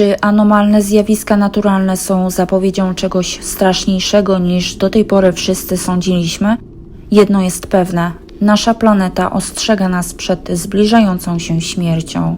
Czy anomalne zjawiska naturalne są zapowiedzią czegoś straszniejszego niż do tej pory wszyscy sądziliśmy? Jedno jest pewne, nasza planeta ostrzega nas przed zbliżającą się śmiercią.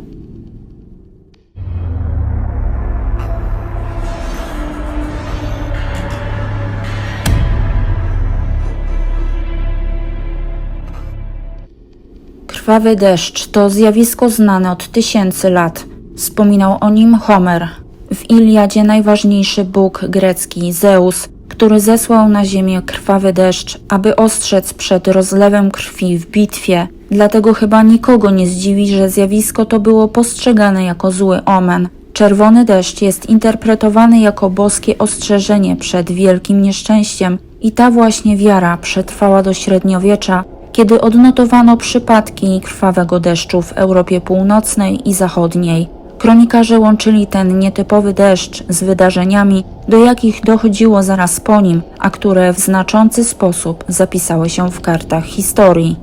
Krwawy deszcz to zjawisko znane od tysięcy lat. Wspominał o nim Homer. W Iliadzie najważniejszy bóg grecki, Zeus, który zesłał na ziemię krwawy deszcz, aby ostrzec przed rozlewem krwi w bitwie. Dlatego chyba nikogo nie zdziwi, że zjawisko to było postrzegane jako zły omen. Czerwony deszcz jest interpretowany jako boskie ostrzeżenie przed wielkim nieszczęściem i ta właśnie wiara przetrwała do średniowiecza, kiedy odnotowano przypadki krwawego deszczu w Europie Północnej i Zachodniej. Kronikarze łączyli ten nietypowy deszcz z wydarzeniami, do jakich dochodziło zaraz po nim, a które w znaczący sposób zapisały się w kartach historii.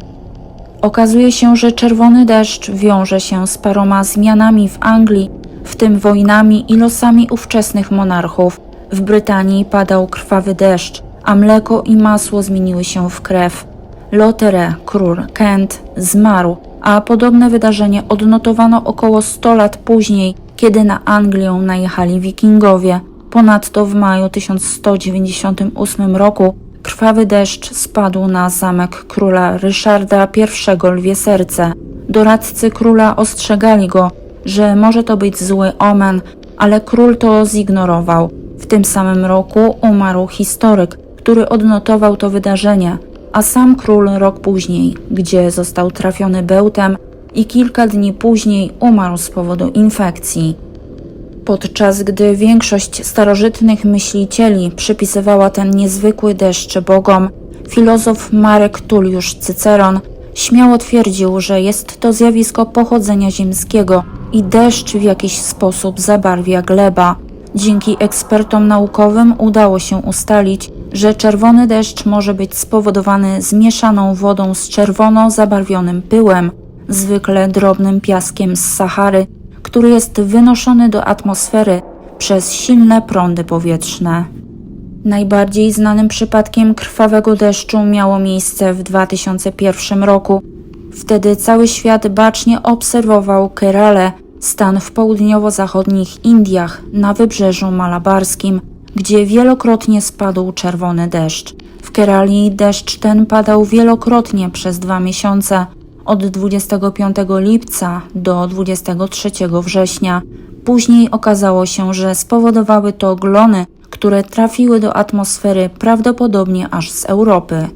Okazuje się, że czerwony deszcz wiąże się z paroma zmianami w Anglii, w tym wojnami i losami ówczesnych monarchów. W Brytanii padał krwawy deszcz, a mleko i masło zmieniły się w krew. Lothaire, król Kent, zmarł, a podobne wydarzenie odnotowano około 100 lat później, kiedy na Anglię najechali wikingowie. Ponadto w maju 1198 roku krwawy deszcz spadł na zamek króla Ryszarda I Lwie Serce. Doradcy króla ostrzegali go, że może to być zły omen, ale król to zignorował. W tym samym roku umarł historyk, który odnotował to wydarzenie, a sam król rok później, gdzie został trafiony bełtem i kilka dni później umarł z powodu infekcji. Podczas gdy większość starożytnych myślicieli przypisywała ten niezwykły deszcz bogom, filozof Marek Tulliusz Cyceron śmiało twierdził, że jest to zjawisko pochodzenia ziemskiego i deszcz w jakiś sposób zabarwia gleba. Dzięki ekspertom naukowym udało się ustalić, że czerwony deszcz może być spowodowany zmieszaną wodą z czerwono zabarwionym pyłem, zwykle drobnym piaskiem z Sahary, który jest wynoszony do atmosfery przez silne prądy powietrzne. Najbardziej znanym przypadkiem krwawego deszczu miało miejsce w 2001 roku. Wtedy cały świat bacznie obserwował Keralę, stan w południowo-zachodnich Indiach na wybrzeżu malabarskim, gdzie wielokrotnie spadł czerwony deszcz. W Kerali deszcz ten padał wielokrotnie przez 2 miesiące, od 25 lipca do 23 września. Później okazało się, że spowodowały to glony, które trafiły do atmosfery prawdopodobnie aż z Europy.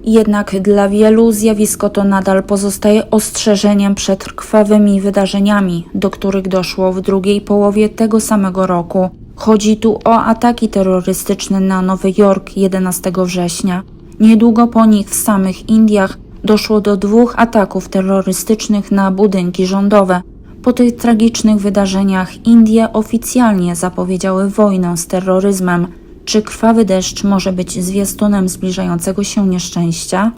Jednak dla wielu zjawisko to nadal pozostaje ostrzeżeniem przed krwawymi wydarzeniami, do których doszło w drugiej połowie tego samego roku. Chodzi tu o ataki terrorystyczne na Nowy Jork 11 września. Niedługo po nich w samych Indiach doszło do 2 ataków terrorystycznych na budynki rządowe. Po tych tragicznych wydarzeniach Indie oficjalnie zapowiedziały wojnę z terroryzmem. Czy krwawy deszcz może być zwiastunem zbliżającego się nieszczęścia?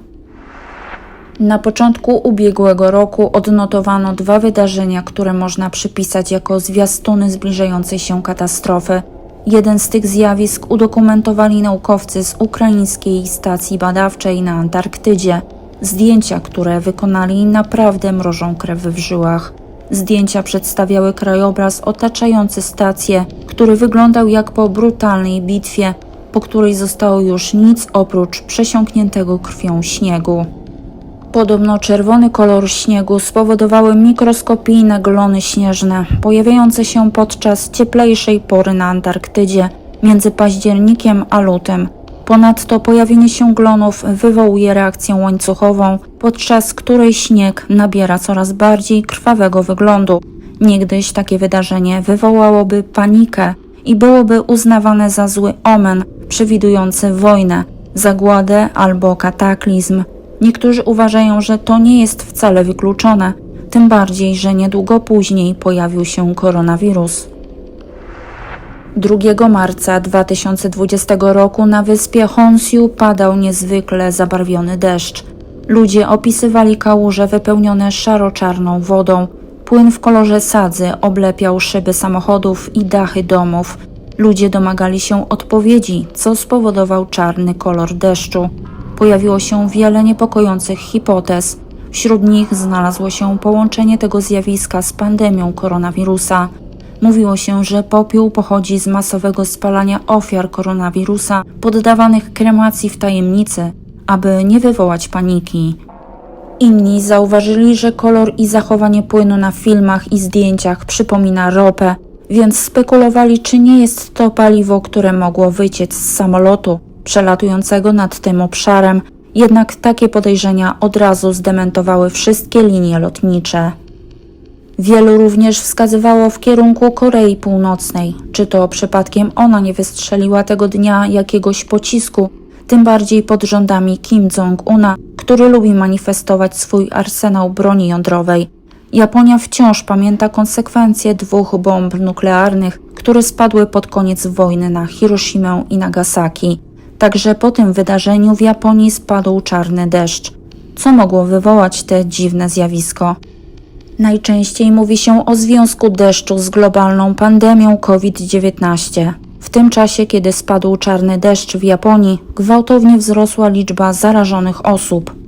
Na początku ubiegłego roku odnotowano 2 wydarzenia, które można przypisać jako zwiastuny zbliżającej się katastrofy. Jeden z tych zjawisk udokumentowali naukowcy z ukraińskiej stacji badawczej na Antarktydzie. Zdjęcia, które wykonali, naprawdę mrożą krew w żyłach. Zdjęcia przedstawiały krajobraz otaczający stację, który wyglądał jak po brutalnej bitwie, po której zostało już nic oprócz przesiąkniętego krwią śniegu. Podobno czerwony kolor śniegu spowodowały mikroskopijne glony śnieżne, pojawiające się podczas cieplejszej pory na Antarktydzie, między październikiem a lutym. Ponadto pojawienie się glonów wywołuje reakcję łańcuchową, podczas której śnieg nabiera coraz bardziej krwawego wyglądu. Niegdyś takie wydarzenie wywołałoby panikę i byłoby uznawane za zły omen przewidujący wojnę, zagładę albo kataklizm. Niektórzy uważają, że to nie jest wcale wykluczone, tym bardziej, że niedługo później pojawił się koronawirus. 2 marca 2020 roku na wyspie Honshu padał niezwykle zabarwiony deszcz. Ludzie opisywali kałuże wypełnione szaro-czarną wodą. Płyn w kolorze sadzy oblepiał szyby samochodów i dachy domów. Ludzie domagali się odpowiedzi, co spowodował czarny kolor deszczu. Pojawiło się wiele niepokojących hipotez. Wśród nich znalazło się połączenie tego zjawiska z pandemią koronawirusa. Mówiło się, że popiół pochodzi z masowego spalania ofiar koronawirusa poddawanych kremacji w tajemnicy, aby nie wywołać paniki. Inni zauważyli, że kolor i zachowanie płynu na filmach i zdjęciach przypomina ropę, więc spekulowali, czy nie jest to paliwo, które mogło wyciec z samolotu przelatującego nad tym obszarem. Jednak takie podejrzenia od razu zdementowały wszystkie linie lotnicze. Wielu również wskazywało w kierunku Korei Północnej. Czy to przypadkiem ona nie wystrzeliła tego dnia jakiegoś pocisku, tym bardziej pod rządami Kim Jong-una, który lubi manifestować swój arsenał broni jądrowej. Japonia wciąż pamięta konsekwencje 2 bomb nuklearnych, które spadły pod koniec wojny na Hiroshimę i Nagasaki. Także po tym wydarzeniu w Japonii spadł czarny deszcz. Co mogło wywołać te dziwne zjawisko? Najczęściej mówi się o związku deszczu z globalną pandemią COVID-19. W tym czasie, kiedy spadł czarny deszcz w Japonii, gwałtownie wzrosła liczba zarażonych osób.